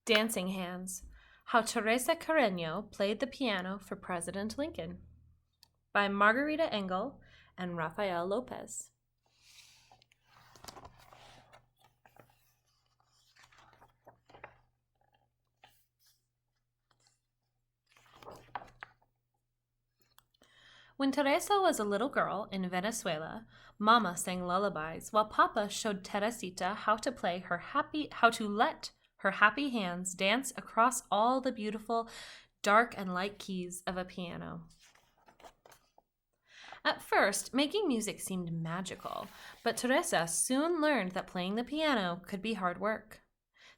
Dancing Hands: How Teresa Carreño Played the Piano for President Lincoln, by Margarita Engel and Rafael Lopez. When Teresa was a little girl in Venezuela, Mama sang lullabies while Papa showed Teresita how to let her happy hands dance across all the beautiful dark and light keys of a piano. At first, making music seemed magical, but Teresa soon learned that playing the piano could be hard work.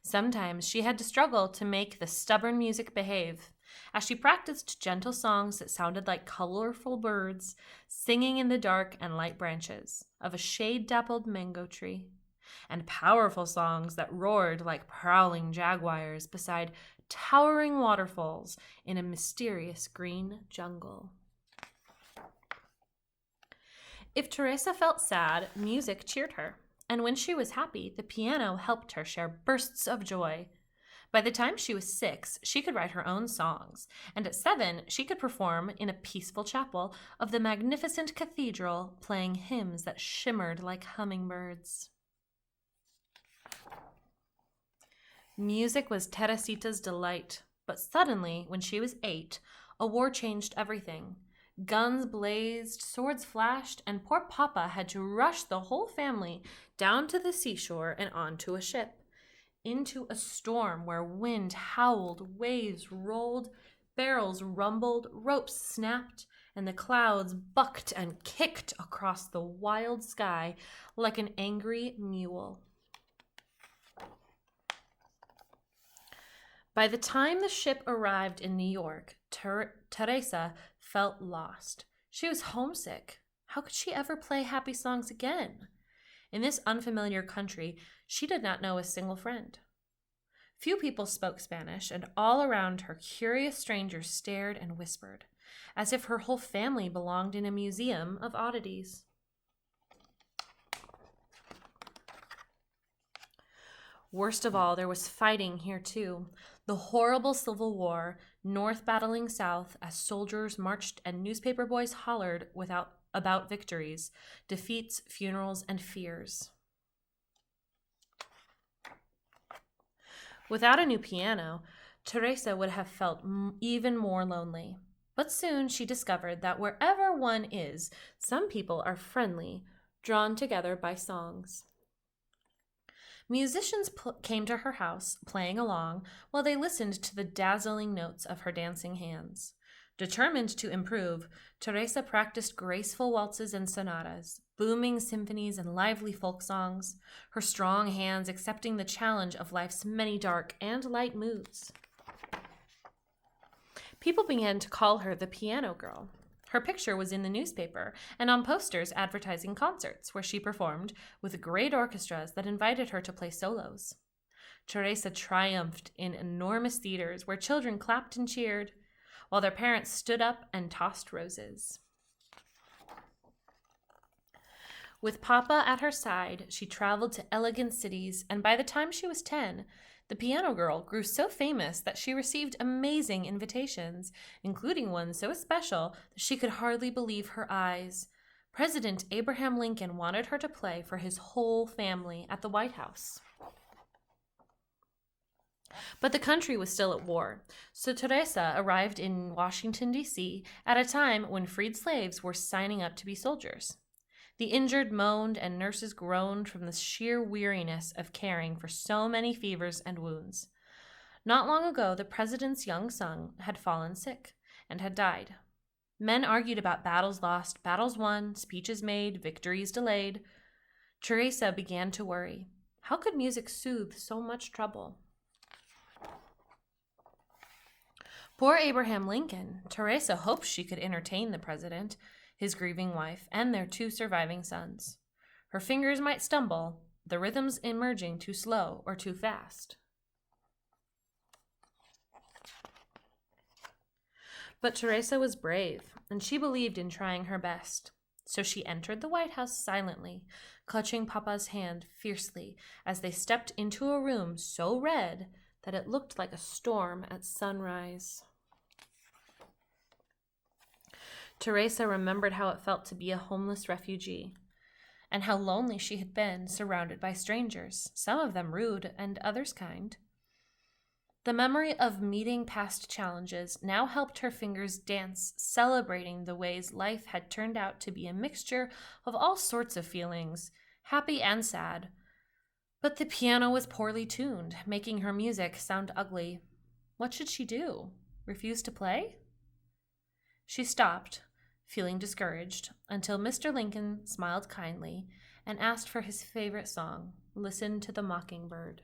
Sometimes she had to struggle to make the stubborn music behave, as she practiced gentle songs that sounded like colorful birds singing in the dark and light branches of a shade-dappled mango tree, and powerful songs that roared like prowling jaguars beside towering waterfalls in a mysterious green jungle. If Teresa felt sad, music cheered her, and when she was happy, the piano helped her share bursts of joy. By the time she was 6, she could write her own songs, and at 7, she could perform in a peaceful chapel of the magnificent cathedral, playing hymns that shimmered like hummingbirds. Music was Teresita's delight, but suddenly, when she was 8, a war changed everything. Guns blazed, swords flashed, and poor Papa had to rush the whole family down to the seashore and onto a ship, into a storm where wind howled, waves rolled, barrels rumbled, ropes snapped, and the clouds bucked and kicked across the wild sky like an angry mule. By the time the ship arrived in New York, Teresa felt lost. She was homesick. How could she ever play happy songs again? In this unfamiliar country, she did not know a single friend. Few people spoke Spanish, and all around her curious strangers stared and whispered, as if her whole family belonged in a museum of oddities. Worst of all, there was fighting here too. The horrible Civil War, North battling South as soldiers marched and newspaper boys hollered about victories, defeats, funerals, and fears. Without a new piano, Teresa would have felt even more lonely. But soon she discovered that wherever one is, some people are friendly, drawn together by songs. Musicians came to her house, playing along, while they listened to the dazzling notes of her dancing hands. Determined to improve, Teresa practiced graceful waltzes and sonatas, booming symphonies and lively folk songs, her strong hands accepting the challenge of life's many dark and light moods. People began to call her the Piano Girl. Her picture was in the newspaper and on posters advertising concerts where she performed with great orchestras that invited her to play solos. Teresa triumphed in enormous theaters where children clapped and cheered, while their parents stood up and tossed roses. With Papa at her side, she traveled to elegant cities, and by the time she was 10, the Piano Girl grew so famous that she received amazing invitations, including one so special that she could hardly believe her eyes. President Abraham Lincoln wanted her to play for his whole family at the White House. But the country was still at war, so Teresa arrived in Washington, D.C. at a time when freed slaves were signing up to be soldiers. The injured moaned and nurses groaned from the sheer weariness of caring for so many fevers and wounds. Not long ago, the president's young son had fallen sick and had died. Men argued about battles lost, battles won, speeches made, victories delayed. Teresa began to worry. How could music soothe so much trouble? Poor Abraham Lincoln. Teresa hoped she could entertain the president, his grieving wife, and their 2 surviving sons. Her fingers might stumble, the rhythms emerging too slow or too fast. But Teresa was brave, and she believed in trying her best. So she entered the White House silently, clutching Papa's hand fiercely as they stepped into a room so red that it looked like a storm at sunrise. Teresa remembered how it felt to be a homeless refugee, and how lonely she had been, surrounded by strangers, some of them rude and others kind. The memory of meeting past challenges now helped her fingers dance, celebrating the ways life had turned out to be a mixture of all sorts of feelings, happy and sad. But the piano was poorly tuned, making her music sound ugly. What should she do? Refuse to play? She stopped, feeling discouraged, until Mr. Lincoln smiled kindly and asked for his favorite song, Listen to the Mockingbird.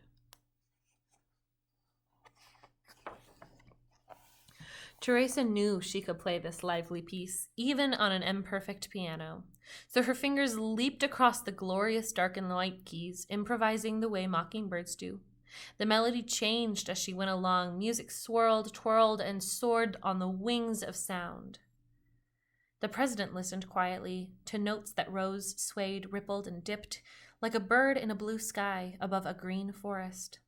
Teresa knew she could play this lively piece, even on an imperfect piano, so her fingers leaped across the glorious dark and light keys, improvising the way mockingbirds do. The melody changed as she went along. Music swirled, twirled, and soared on the wings of sound. The president listened quietly to notes that rose, swayed, rippled, and dipped like a bird in a blue sky above a green forest.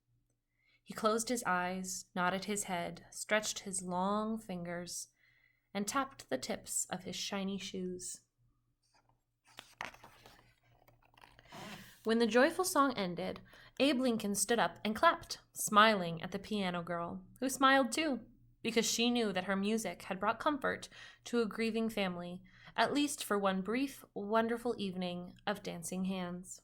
He closed his eyes, nodded his head, stretched his long fingers, and tapped the tips of his shiny shoes. When the joyful song ended, Abe Lincoln stood up and clapped, smiling at the piano girl, who smiled too, because she knew that her music had brought comfort to a grieving family, at least for one brief, wonderful evening of dancing hands.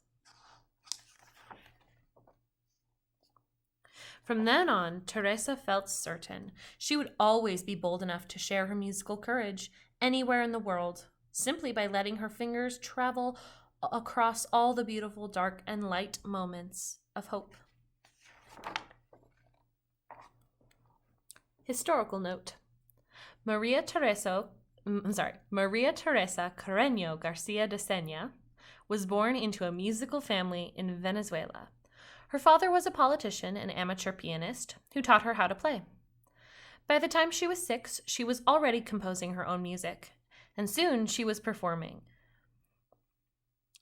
From then on, Teresa felt certain she would always be bold enough to share her musical courage anywhere in the world, simply by letting her fingers travel across all the beautiful dark and light moments of hope. Historical note. Maria Teresa Carreño Garcia de Sena was born into a musical family in Venezuela. Her father was a politician and amateur pianist who taught her how to play. By the time she was 6, she was already composing her own music, and soon she was performing.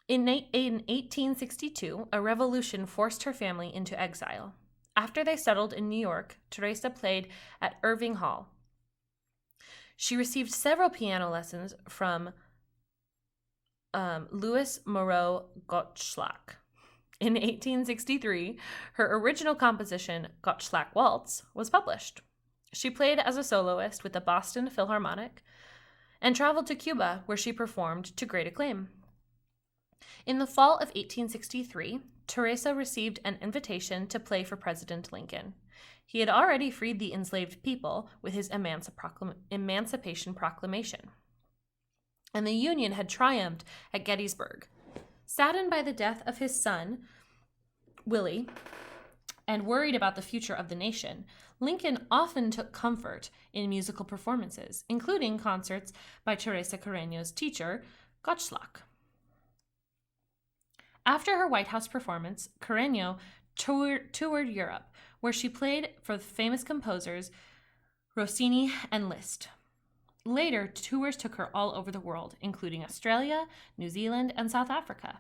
In 1862, a revolution forced her family into exile. After they settled in New York, Teresa played at Irving Hall. She received several piano lessons from Louis Moreau Gottschalk. In 1863, her original composition, Gottschalk Waltz, was published. She played as a soloist with the Boston Philharmonic and traveled to Cuba, where she performed to great acclaim. In the fall of 1863, Teresa received an invitation to play for President Lincoln. He had already freed the enslaved people with his Emancipation Proclamation, and the Union had triumphed at Gettysburg. Saddened by the death of his son, Willie, and worried about the future of the nation, Lincoln often took comfort in musical performances, including concerts by Teresa Carreño's teacher, Gottschalk. After her White House performance, Carreño toured Europe, where she played for the famous composers Rossini and Liszt. Later, tours took her all over the world, including Australia, New Zealand, and South Africa.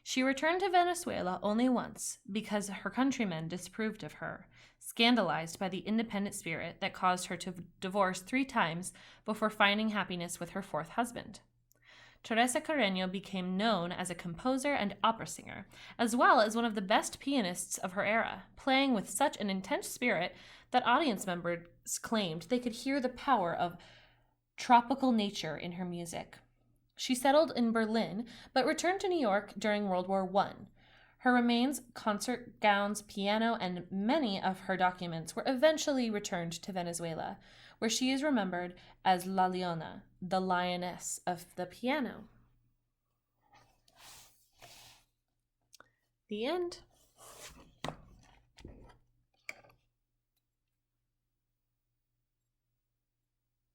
She returned to Venezuela only once because her countrymen disapproved of her, scandalized by the independent spirit that caused her to divorce 3 times before finding happiness with her 4th husband. Teresa Carreño became known as a composer and opera singer, as well as one of the best pianists of her era, playing with such an intense spirit that audience members claimed they could hear the power of tropical nature in her music. She settled in Berlin, but returned to New York during World War I. Her remains, concert gowns, piano, and many of her documents were eventually returned to Venezuela, where she is remembered as La Leona, the lioness of the piano. The end.